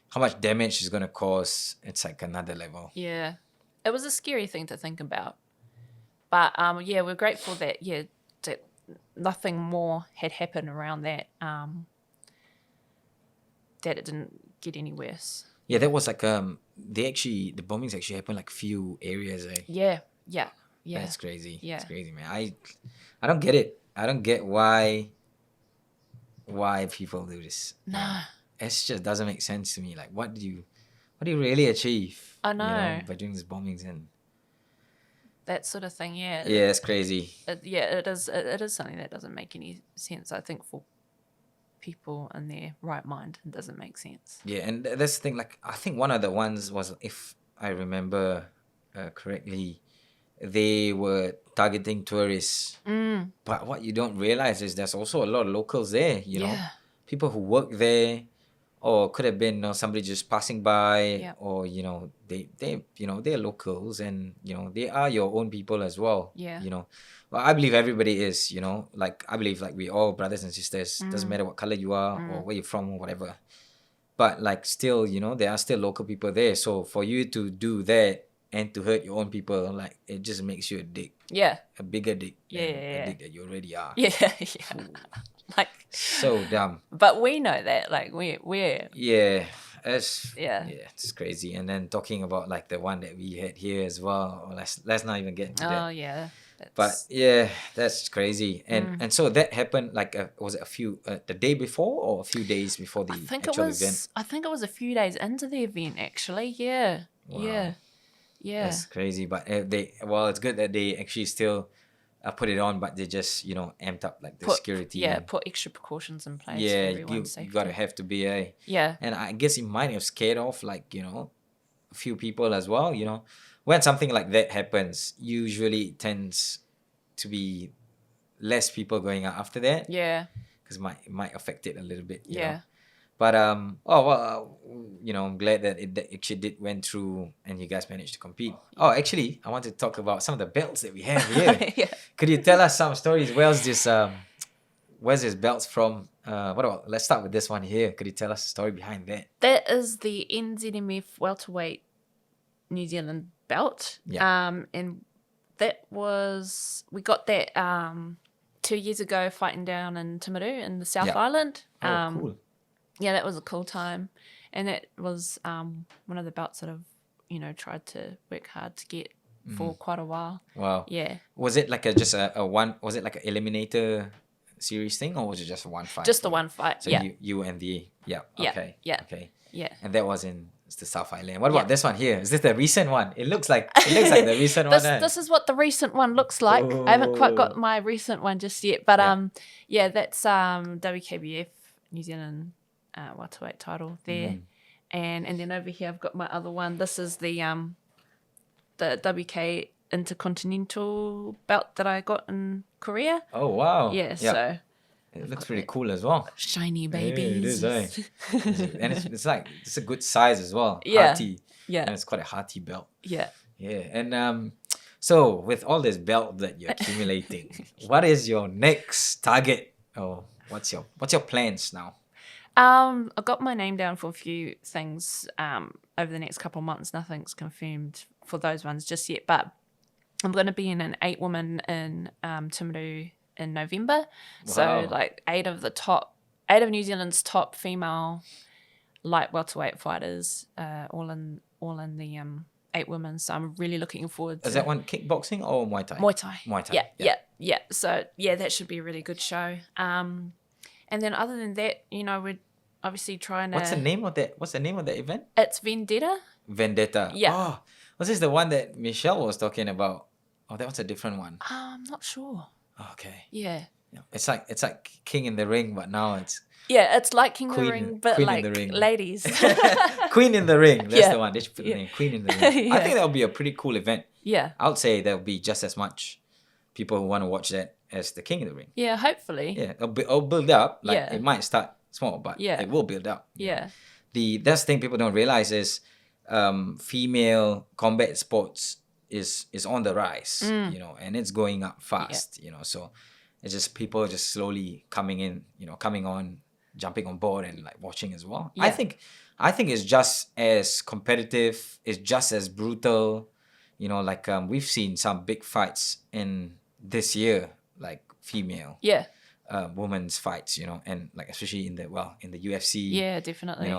how much damage is going to cause, it's like another level. Yeah. It was a scary thing to think about. But we're grateful that that nothing more had happened around that, that it didn't get any worse. Yeah, that was like the bombings actually happened like few areas, eh? Yeah. That's crazy. Yeah. It's crazy, man. I don't get it. I don't get why people do this. No. It just doesn't make sense to me. Like, what do you really achieve? I know. By doing these bombings and that sort of thing. Yeah. Yeah, it's crazy. It is. It is something that doesn't make any sense. I think for people in their right mind, it doesn't make sense. Yeah, and that's the thing. Like, I think one of the ones was, if I remember correctly, they were targeting tourists. But what you don't realize is there's also a lot of locals there. People who work there, or could have been somebody just passing by, Yeah. or they're locals, and they are your own people as well. Yeah. Well, I believe everybody is, like I believe like we all brothers and sisters. Doesn't matter what color you are or where you're from or whatever. But like still, there are still local people there. So for you to do that and to hurt your own people, like it just makes you a dick, Yeah. a bigger dick than a Yeah. dick that you already are. Yeah. Ooh, Like, so dumb. but we know that. Like, we're Yeah, it's Yeah. it's crazy. And then talking about like the one that we had here as well. Let's not even get into Oh that. yeah. But yeah, that's crazy. And so that happened like was it a few the day before or a few days before the actual event? I think it was a few days into the event actually. Yeah. Wow. Yeah. That's crazy. But it's good that they actually still put it on, but they just amped up like the security. Yeah, put extra precautions in place for Yeah, everyone's safety. you gotta have to be Yeah. And I guess it might have scared off like a few people as well. When something like that happens, usually it tends to be less people going out after that. Yeah. Because it might affect it a little bit. You Yeah. know? But I'm glad that it actually went through and you guys managed to compete. Oh, actually, I want to talk about some of the belts that we have here. Yeah. Could you tell us some stories? Where's this belts from? Let's start with this one here. Could you tell us the story behind that? That is the NZMF welterweight New Zealand belt. Yeah. And we got that 2 years ago fighting down in Timaru in the South Island. Oh, cool. Yeah, that was a cool time. And that was one of the belts that I've, tried to work hard to get for quite a while. Wow. Yeah. Was it like was it like an eliminator series thing, or was it just one fight? Just the one fight. So yeah. you and the okay. Yeah. Okay. Yeah. And that was in the South Island. What about this one here? Is this the recent one? It looks like the recent one. This is what the recent one looks like. I haven't quite got my recent one just yet, but that's WKBF New Zealand welterweight title there, and then over here I've got my other one. This is the WK Intercontinental belt that I got in Korea. Oh wow! Yeah. So it looks pretty cool as well. Shiny babies. Yeah, it is, and it's a good size as well. Yeah. Hearty. Yeah. And it's quite a hearty belt. Yeah. Yeah. And so with all this belt that you're accumulating, what is your next target? Or what's your plans now? I got my name down for a few things over the next couple of months. Nothing's confirmed for those ones just yet, but I'm going to be in an 8-woman in Timaru in November. Wow. So like 8 of New Zealand's top female light welterweight fighters, all in the 8 women. So I'm really looking forward to. Is that one kickboxing or Muay Thai? Muay Thai. Muay Thai. Yeah. So yeah, that should be a really good show. And then other than that, we're obviously trying to. What's the name of that event? It's Vendetta. Vendetta. Yeah. Oh, was this the one that Michelle was talking about? Oh, that was a different one. I'm not sure. Okay. Yeah. It's like King in the Ring, but now it's Yeah, it's like King of Queen- the Ring, but Queen in like the Ring. ladies. Queen in the Ring. That's Yeah. the one. They should put the Yeah. name Queen in the Ring. I Yeah. think that would be a pretty cool event. Yeah. I would say there will be just as much people who want to watch that as the King in the Ring. Yeah, hopefully. Yeah, it'll build up. Like Yeah. it might start small, but Yeah. it will build up. Yeah. That's the thing people don't realize is female combat sports is on the rise, and it's going up fast, so it's just people just slowly coming in, coming on, jumping on board and like watching as well. Yeah. I think it's just as competitive, it's just as brutal, we've seen some big fights in this year, like female Yeah. women's fights, and like especially in the UFC. Yeah, definitely.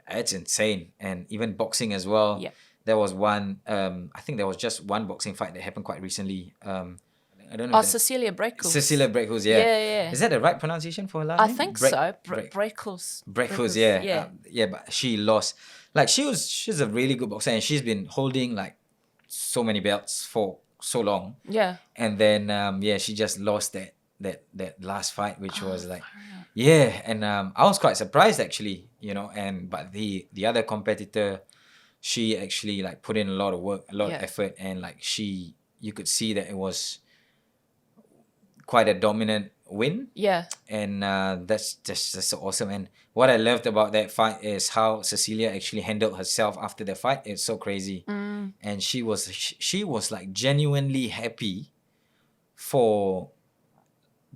It's insane. And even boxing as well. Yeah. There was one, I think there was just one boxing fight that happened quite recently. I don't know. Cecilia Breckles. Cecilia Breckles, yeah. Yeah. Is that the right pronunciation for her last I name? think so. Breckles. Breckles, yeah. Yeah. But she lost. Like she's a really good boxer and she's been holding like so many belts for so long. Yeah. And then she just lost that last fight, which was like and I was quite surprised actually, but the other competitor, she actually like put in a lot of work, a lot of effort, and like you could see that it was quite a dominant win. Yeah. And that's just so awesome. And what I loved about that fight is how Cecilia actually handled herself after the fight. It's so crazy. And she was like genuinely happy for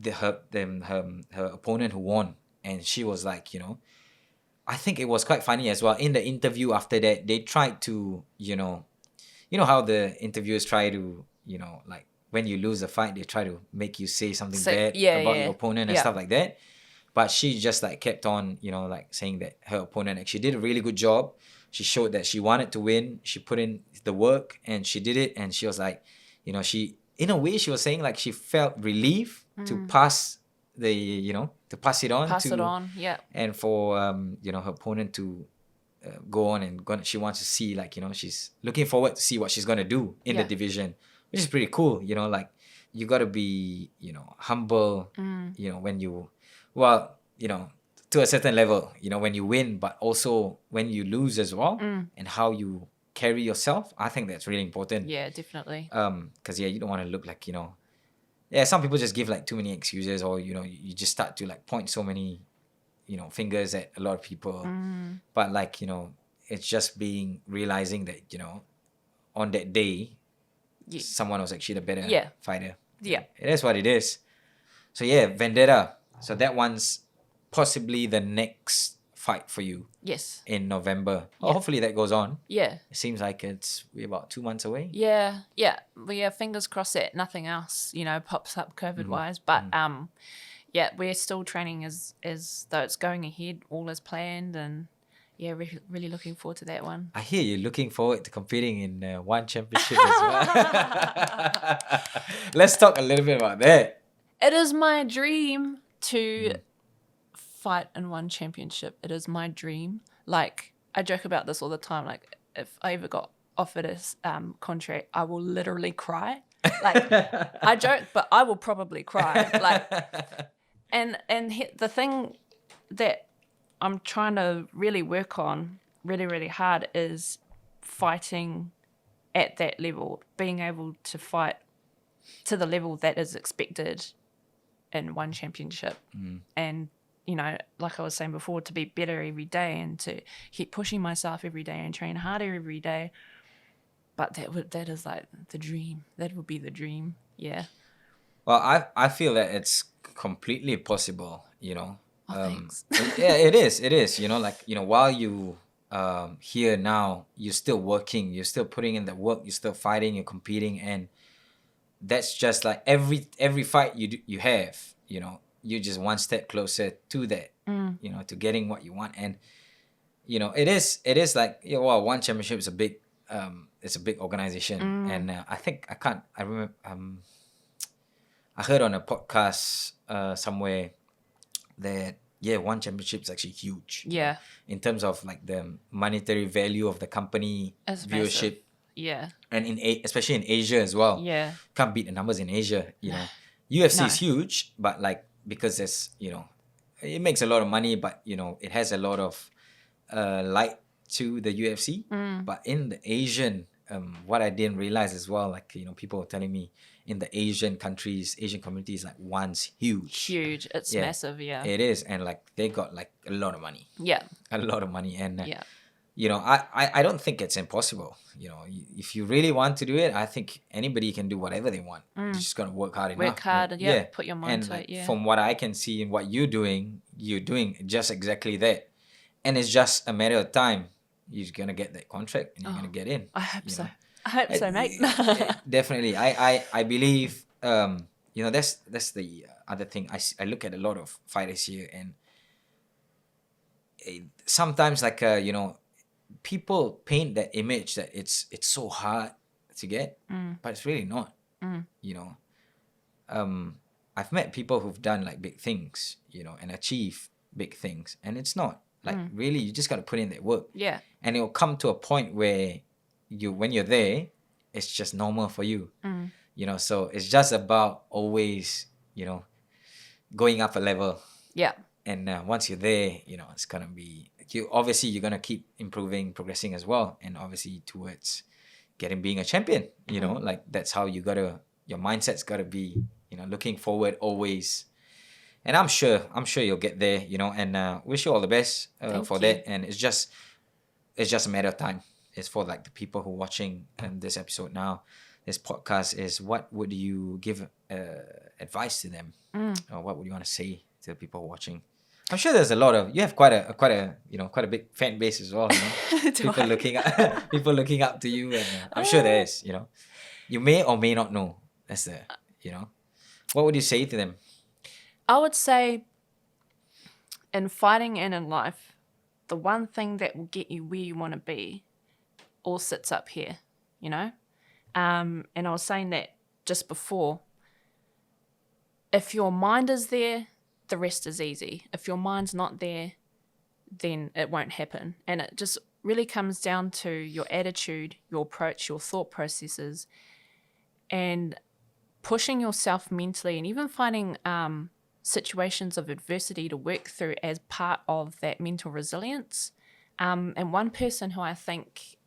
her opponent who won. And she was like, I think it was quite funny as well. In the interview after that, they tried to, you know how the interviewers try to, like when you lose a fight, they try to make you say something bad about your opponent and stuff like that. But she just like kept on, like saying that her opponent actually did a really good job. She showed that she wanted to win. She put in the work and she did it. And she was like, she, in a way, she was saying like she felt relief to pass to pass it on. Yeah. And for, her opponent to go on and she wants to see, like, she's looking forward to see what she's going to do in the division, which is pretty cool. Like, you got to be, humble, when you, well, to a certain level, when you win, but also when you lose as well, and how you carry yourself. I think that's really important. Yeah, definitely. Because you don't want to look like, some people just give like too many excuses, or, you just start to like point so many, fingers at a lot of people. But like, it's just realizing that, on that day, someone was actually the better fighter. Yeah. It is what it is. So yeah, Vendetta. So that one's possibly the next fight for you. Yes. In November. Oh, hopefully that goes on. Yeah. It seems like we're about 2 months away. Yeah. We have fingers crossed that nothing else, pops up COVID wise. But we're still training as though it's going ahead, all as planned, and really looking forward to that one. I hear you're looking forward to competing in one championship as well. Let's talk a little bit about that. It is my dream to fight in one championship. It is my dream. Like, I joke about this all the time. Like, if I ever got offered a contract, I will literally cry. Like, I joke, but I will probably cry. Like, and the thing that I'm trying to really work on really, really hard is fighting at that level, being able to fight to the level that is expected in one championship. And, like I was saying before, to be better every day and to keep pushing myself every day and train harder every day. But that is like the dream. That would be the dream. Yeah. Well, I feel that it's completely possible, Thanks. Yeah, it is. It is. While you here now, you're still working, you're still putting in the work, you're still fighting, you're competing, and that's just like every fight you have, you're just one step closer to that, to getting what you want. And it is like, one championship is a big it's a big organization, and I remember I heard on a podcast somewhere that one championship is actually huge. Yeah. In terms of like the monetary value of the company, It's viewership. massive. Yeah. And especially in Asia as well. Yeah. Can't beat the numbers in Asia, UFC is huge, but like, because there's, it makes a lot of money, but it has a lot of light to the UFC. But in the Asian, what I didn't realize as well, like, people were telling me, in the Asian countries, Asian communities, like, one's huge. Huge. It's massive, yeah. It is. And like, they got like a lot of money. Yeah. A lot of money. And I don't think it's impossible. If you really want to do it, I think anybody can do whatever they want. You just gotta work hard enough. Work hard, put your mind to it, From what I can see in what you're doing just exactly that. And it's just a matter of time. You're gonna get that contract and you're gonna get in. I hope so. I hope so, mate. Definitely. I believe, that's the other thing. I look at a lot of fighters here, and sometimes, like, people paint that image that it's so hard to get, but it's really not. I've met people who've done like big things, and achieve big things, and it's not. Like, really, you just got to put in that work. Yeah. And it'll come to a point where when you're there, it's just normal for you. So it's just about always, going up a level. Yeah. And once you're there, it's going to be, you're going to keep improving, progressing as well. And obviously towards being a champion, like, that's how your mindset's got to be, looking forward always, And I'm sure you'll get there, you know, and wish you all the best for you. that. And it's just a matter of time. It's for like the people who are watching this episode now, this podcast is, what would you give advice to them? Or what would you want to say to the people watching? I'm sure there's you have quite a big fan base as well, you know. people looking up to you, and I'm sure there is, you know. You may or may not know. That's the, you know. What would you say to them? I would say, in fighting and in life, the one thing that will get you where you want to be all sits up here, you know? And I was saying that just before. If your mind is there, the rest is easy. If your mind's not there, then it won't happen. And it just really comes down to your attitude, your approach, your thought processes, and pushing yourself mentally, and even finding situations of adversity to work through as part of that mental resilience. And one person who I think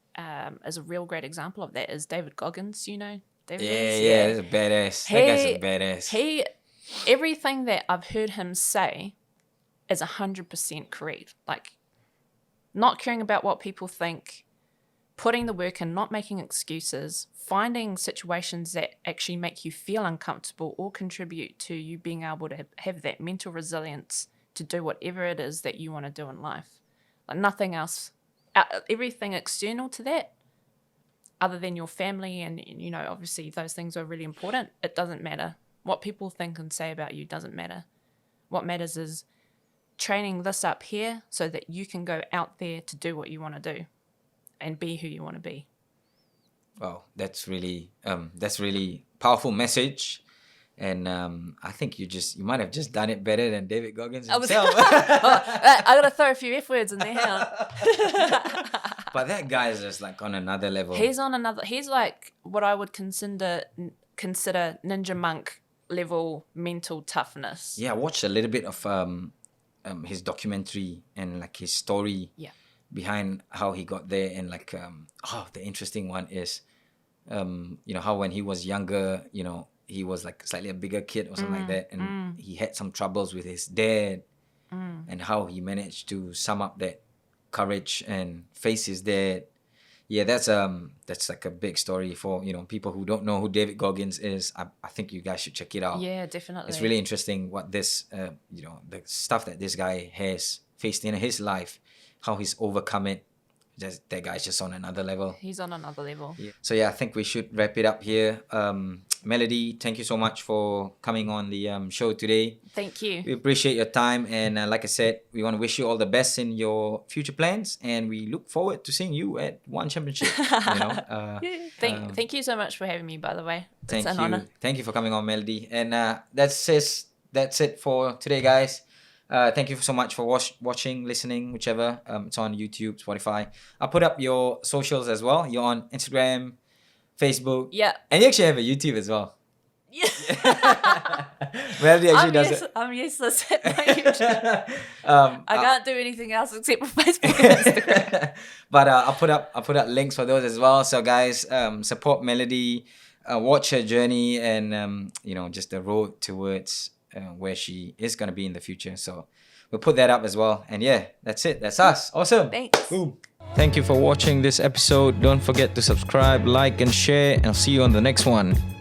is a real great example of that is David Goggins, you know? David Yeah, he's a badass. That guy's a badass. Everything that I've heard him say is 100% correct. Like, not caring about what people think, putting the work in, not making excuses, finding situations that actually make you feel uncomfortable or contribute to you being able to have that mental resilience to do whatever it is that you want to do in life. Like, nothing else, everything external to that, other than your family, and, you know, obviously those things are really important. It doesn't matter. What people think and say about you doesn't matter. What matters is training this up here so that you can go out there to do what you want to do and be who you want to be. Wow, that's really powerful message. And I think you might have just done it better than David Goggins himself. I gotta throw a few F words in there. But that guy is just like on another level. He's like what I would consider ninja monk level mental toughness. Yeah, I watched a little bit of his documentary and like his story behind how he got there, and like the interesting one is you know, how when he was younger, you know, he was like slightly a bigger kid or something like that, and he had some troubles with his dad, and how he managed to sum up that courage and face his dad. Yeah, that's like a big story for, you know, people who don't know who David Goggins is. I think you guys should check it out. Yeah, definitely. It's really interesting what this you know, the stuff that this guy has faced in his life, how he's overcome it. That guy's just on another level. He's on another level. Yeah. So yeah, I think we should wrap it up here. Melody, thank you so much for coming on the show today. Thank you. We appreciate your time, and like I said, we want to wish you all the best in your future plans, and we look forward to seeing you at One Championship. You know, thank you so much for having me, by the way. Thank it's an you. honor. Thank you for coming on, Melody. And that's it for today, guys. Thank you so much for watching, listening, whichever. It's on YouTube, Spotify. I'll put up your socials as well. You're on Instagram, Facebook. Yeah. And you actually have a YouTube as well. Yeah. Melody actually does it. I'm useless at my YouTube. I can't do anything else except for Facebook and Instagram. But I'll put up links for those as well. So guys, support Melody, watch her journey, and you know, just the road towards where she is going to be in the future. So we'll put that up as well. And yeah, that's it. That's us. Awesome. Thanks. Boom. Thank you for watching this episode. Don't forget to subscribe, like, and share. And I'll see you on the next one.